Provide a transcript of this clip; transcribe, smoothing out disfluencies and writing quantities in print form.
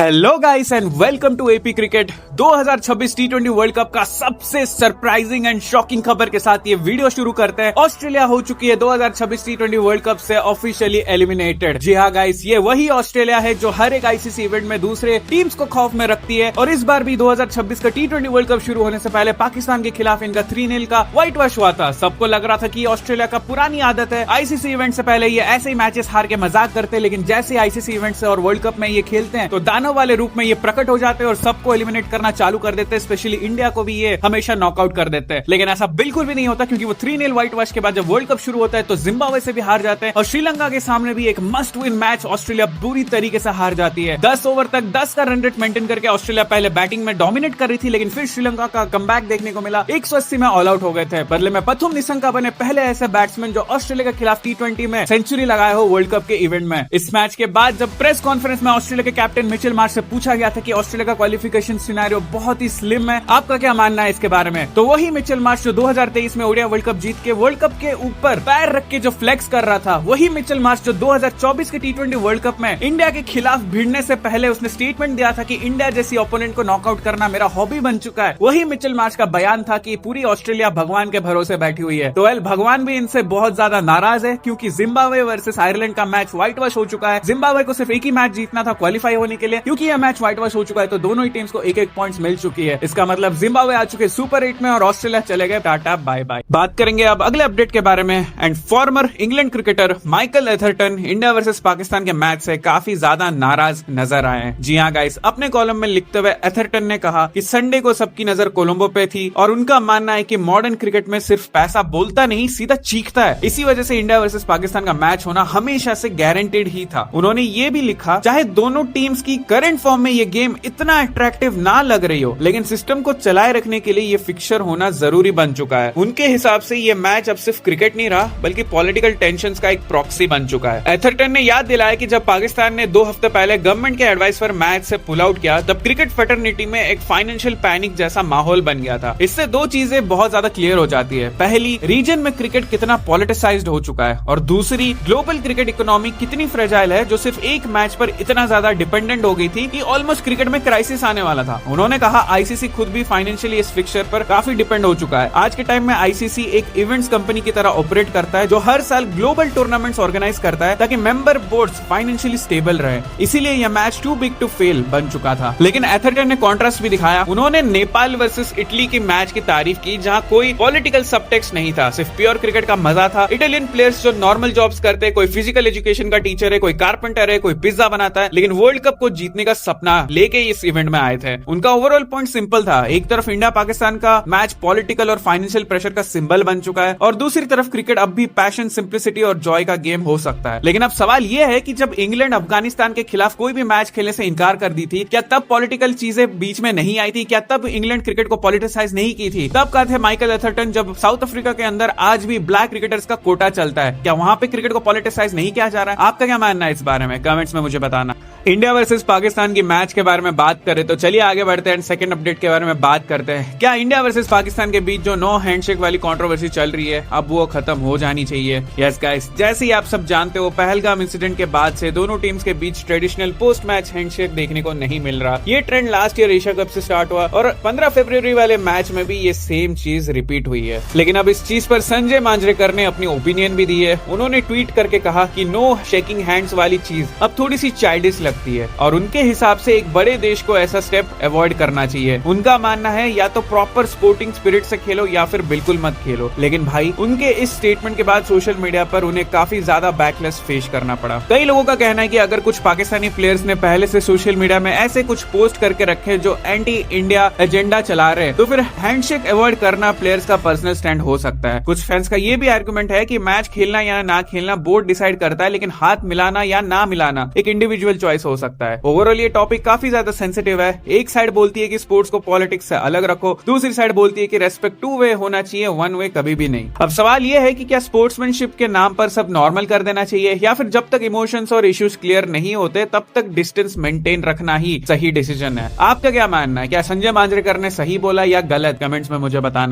Hello guys and welcome to AP cricket. 2026 टी20 world cup का सबसे सरप्राइजिंग एंड शॉकिंग खबर के साथ ये वीडियो शुरू करते हैं। ऑस्ट्रेलिया हो चुकी है 2026 टी20 वर्ल्ड कप से ऑफिशियली एलिमिनेटेड। जी हाँ गाइस, ये वही ऑस्ट्रेलिया है जो हर एक आईसीसी इवेंट में दूसरे टीम्स को खौफ में रखती है। और इस बार भी 2026 का टी20 वर्ल्ड कप शुरू होने से पहले पाकिस्तान के खिलाफ इनका 3-0 का व्हाइट वॉश हुआ था। सबको लग रहा था कि ऑस्ट्रेलिया का पुरानी आदत है, आईसीसी इवेंट से पहले ये ऐसे ही मैचेस हार के मजाक करते हैं, लेकिन जैसे आईसीसी इवेंट से और वर्ल्ड कप में ये खेलते हैं तो दानव वाले रूप में ये प्रकट हो जाते हैं और सबको एलिमिनेट करना चालू कर देते हैं। स्पेशली इंडिया को भी ये हमेशा नॉकआउट कर देते हैं। लेकिन ऐसा बिल्कुल भी नहीं होता, क्योंकि वो 3-0 व्हाइट वॉश के बाद जब वर्ल्ड कप शुरू होता है तो जिम्बाब्वे से भी हार जाते हैं और श्रीलंका के सामने भी एक मस्ट विन मैच ऑस्ट्रेलिया बुरी तरीके से हार जाती है। 10 ओवर तक 10 का रन रेट मेंटेन करके ऑस्ट्रेलिया पहले बैटिंग में डोमिनेट कर रही थी, लेकिन फिर श्रीलंका का कमबैक देखने को मिला। 180 में ऑल आउट हो गए थे। बदले में पथुम निशंका बने पहले ऐसे बैट्समैन जो ऑस्ट्रेलिया के खिलाफ टी20 में सेंचुरी लगाए हो वर्ल्ड कप के इवेंट में। इस मैच के बाद जब प्रेस कॉन्फ्रेंस में ऑस्ट्रेलिया के कैप्टन मिचेल मार्श से पूछा गया था कि ऑस्ट्रेलिया का क्वालिफिकेशन सिनेरियो बहुत ही स्लिम है, आपका क्या मानना है इसके बारे में, तो वही मिचेल मार्श जो 2023 में ओडिया वर्ल्ड कप जीत के वर्ल्ड कप के ऊपर पैर रख के जो फ्लेक्स कर रहा था, वही मिचेल मार्श जो 2024 के टी20 वर्ल्ड कप में इंडिया के खिलाफ भिड़ने से पहले उसने स्टेटमेंट दिया था कि इंडिया जैसी ओपोनेंट को नॉकआउट करना मेरा हॉबी बन चुका है। वही मिचेल मार्श का बयान था कि पूरी ऑस्ट्रेलिया भगवान के भरोसे बैठी हुई है। तो भगवान भी इनसे बहुत ज्यादा नाराज है, क्योंकि जिम्बाब्वे वर्सेस आयरलैंड का मैच व्हाइट वॉश हो चुका है। जिम्बाब्वे को सिर्फ एक ही मैच जीतना था क्वालिफाई होने के लिए, क्योंकि यह मैच व्हाइट वॉश हो चुका है तो दोनों ही टीम्स को एक पॉइंट्स मिल चुकी है। इसका मतलब जिम्बाब्वे आ चुके सुपर 8 में और ऑस्ट्रेलिया चले गए टाटा बाय बाय। बात करेंगे अब अगले अपडेट के बारे में। And farmer England cricketer Michael Atherton India versus Pakistan के मैच से काफी ज्यादा नाराज नजर आए हैं। जी हाँ गाइस, अपने कॉलम में लिखते हुए एथरटन ने कहा कि संडे को सबकी नजर कोलंबो पे थी और उनका मानना है कि मॉडर्न क्रिकेट में सिर्फ पैसा बोलता नहीं, सीधा चीखता है। इसी वजह से इंडिया वर्सेस पाकिस्तान का मैच होना हमेशा से गारंटेड ही था। उन्होंने ये भी लिखा, चाहे दोनों टीम्स की करंट फॉर्म में ये गेम इतना अट्रैक्टिव ना लग रही हो, लेकिन सिस्टम को चलाए रखने के लिए ये फिक्सर होना जरूरी बन चुका है। उनके हिसाब से ये मैच अब सिर्फ क्रिकेट नहीं रहा, बल्कि पॉलिटिकल टेंशंस का एक प्रॉक्सी बन चुका है। एथरटन ने याद दिलाया कि जब पाकिस्तान ने 2 हफ्ते पहले गवर्नमेंट के एडवाइस पर मैच से पुल आउट किया, तब क्रिकेट फेटर्निटी में एक फाइनेंशियल पैनिक जैसा माहौल बन गया था। इससे दो चीजें बहुत ज्यादा क्लियर हो जाती है। पहली, रीजन में क्रिकेट कितना पॉलिटिसाइज्ड हो चुका है, और दूसरी, ग्लोबल क्रिकेट इकोनॉमी कितनी फ्रेजाइल है, जो सिर्फ एक मैच पर इतना ज्यादा डिपेंडेंट हो गई थी कि ऑलमोस्ट क्रिकेट में क्राइसिस आने वाला था। उन्होंने कहा आईसीसी खुद भी फाइनेंशियली इस फिक्सचर पर काफी डिपेंड हो चुका है। आज के टाइम में आईसीसी एक इवेंट्स कंपनी की तरह ऑपरेट करता है, जो हर साल ग्लोबल टूर्नामेंट्स ऑर्गेनाइज करता है ताकि मेंबर बोर्ड्स फाइनेंशियली स्टेबल रहे। इसीलिए यह match too big to fail बन चुका था। लेकिन एथरटन ने कॉन्ट्रास्ट भी दिखाया। उन्होंने नेपाल वर्सेस इटली की मैच की तारीफ की, जहां कोई पॉलिटिकल सबटेक्स्ट नहीं था, सिर्फ प्योर क्रिकेट का मजा था। इटालियन प्लेयर्स जो नॉर्मल जॉब्स करते हैं, कोई फिजिकल एजुकेशन का टीचर है, कोई कारपेंटर है, कोई पिज्जा बनाता है, लेकिन वर्ल्ड कप को जीतने का सपना लेके इस इवेंट में आए थे। उनका ओवरऑल पॉइंट सिंपल था। एक तरफ इंडिया पाकिस्तान का मैच पॉलिटिकल और फाइनेंशियल प्रेशर का सिंबल बन चुका है, और दूसरी तरफ क्रिकेट अब भी पैशन, सिंप्लिसिटी और जॉय का गेम हो सकता है। लेकिन अब सवाल यह है कि जब इंग्लैंड अफगानिस्तान के खिलाफ कोई भी मैच खेलने से इनकार कर दी थी, क्या तब पॉलिटिकल चीजें बीच में नहीं आई थी? क्या तब इंग्लैंड क्रिकेट को पॉलिटिसाइज नहीं की थी? तब कहा थे माइकल एथरटन, जब साउथ अफ्रीका के अंदर आज भी ब्लैक क्रिकेटर्स का कोटा चलता है, क्या वहां पे क्रिकेट को पॉलिटिसाइज नहीं किया जा रहा है? आपका क्या मानना है इस बारे में? कमेंट्स में मुझे बताना। इंडिया वर्सेस पाकिस्तान की मैच के बारे में बात करें तो चलिए आगे बढ़ते हैं। सेकंड अपडेट के बारे में बात करते हैं। क्या इंडिया वर्सेस पाकिस्तान के बीच जो नो हैंडशेक वाली कंट्रोवर्सी चल रही है, अब वो खत्म हो जानी चाहिए? यस गाइस, जैसे ही आप सब जानते हो, पहलगाम इंसिडेंट के बाद से दोनों टीम्स के बीच ट्रेडिशनल पोस्ट मैच हैंडशेक देखने को नहीं मिल रहा। ये trend last year Asia cup से स्टार्ट हुआ और 15 फरवरी वाले मैच में भी ये सेम चीज रिपीट हुई है। लेकिन अब इस चीज पर संजय मांजरेकर ने अपनी ओपिनियन भी दी है। उन्होंने ट्वीट करके कहा कि नो शेकिंग हैंड्स वाली चीज अब थोड़ी सी चाइल्डिश लगती है, और उनके हिसाब से एक बड़े देश को ऐसा स्टेप अवॉइड करना चाहिए। उनका मानना है या तो प्रॉपर स्पोर्टिंग स्पिरिट से खेलो या फिर बिल्कुल मत खेलो। लेकिन भाई, उनके इस स्टेटमेंट के बाद सोशल मीडिया पर उन्हें काफी ज्यादा बैकलैश फेस करना पड़ा। कई लोगों का कहना है कि अगर कुछ पाकिस्तानी प्लेयर्स ने पहले से सोशल मीडिया में ऐसे कुछ पोस्ट करके रखे जो एंटी इंडिया एजेंडा चला रहे, तो फिर हैंडशेक अवॉइड करना प्लेयर्स का पर्सनल स्टैंड हो सकता है। कुछ फैंस का ये भी आर्गुमेंट है कि मैच खेलना या ना खेलना बोर्ड डिसाइड करता है, लेकिन हाथ मिलाना या ना मिलाना एक इंडिविजुअल चॉइस हो सकता है। ओवरऑल ये टॉपिक काफी ज्यादा सेंसिटिव है। एक साइड बोलती है कि स्पोर्ट्स को पॉलिटिक्स से अलग रखो, दूसरी साइड बोलती है कि रेस्पेक्ट टू वे होना चाहिए, वन वे कभी भी नहीं। अब सवाल ये है कि क्या स्पोर्ट्समैनशिप के नाम पर सब नॉर्मल कर देना चाहिए, या फिर जब तक इमोशंस और इश्यूज क्लियर नहीं होते तब तक डिस्टेंस मेंटेन रखना ही सही डिसीजन है? आपका क्या मानना है? क्या संजय मांजरेकर ने सही बोला या गलत? कमेंट्स में मुझे बताना।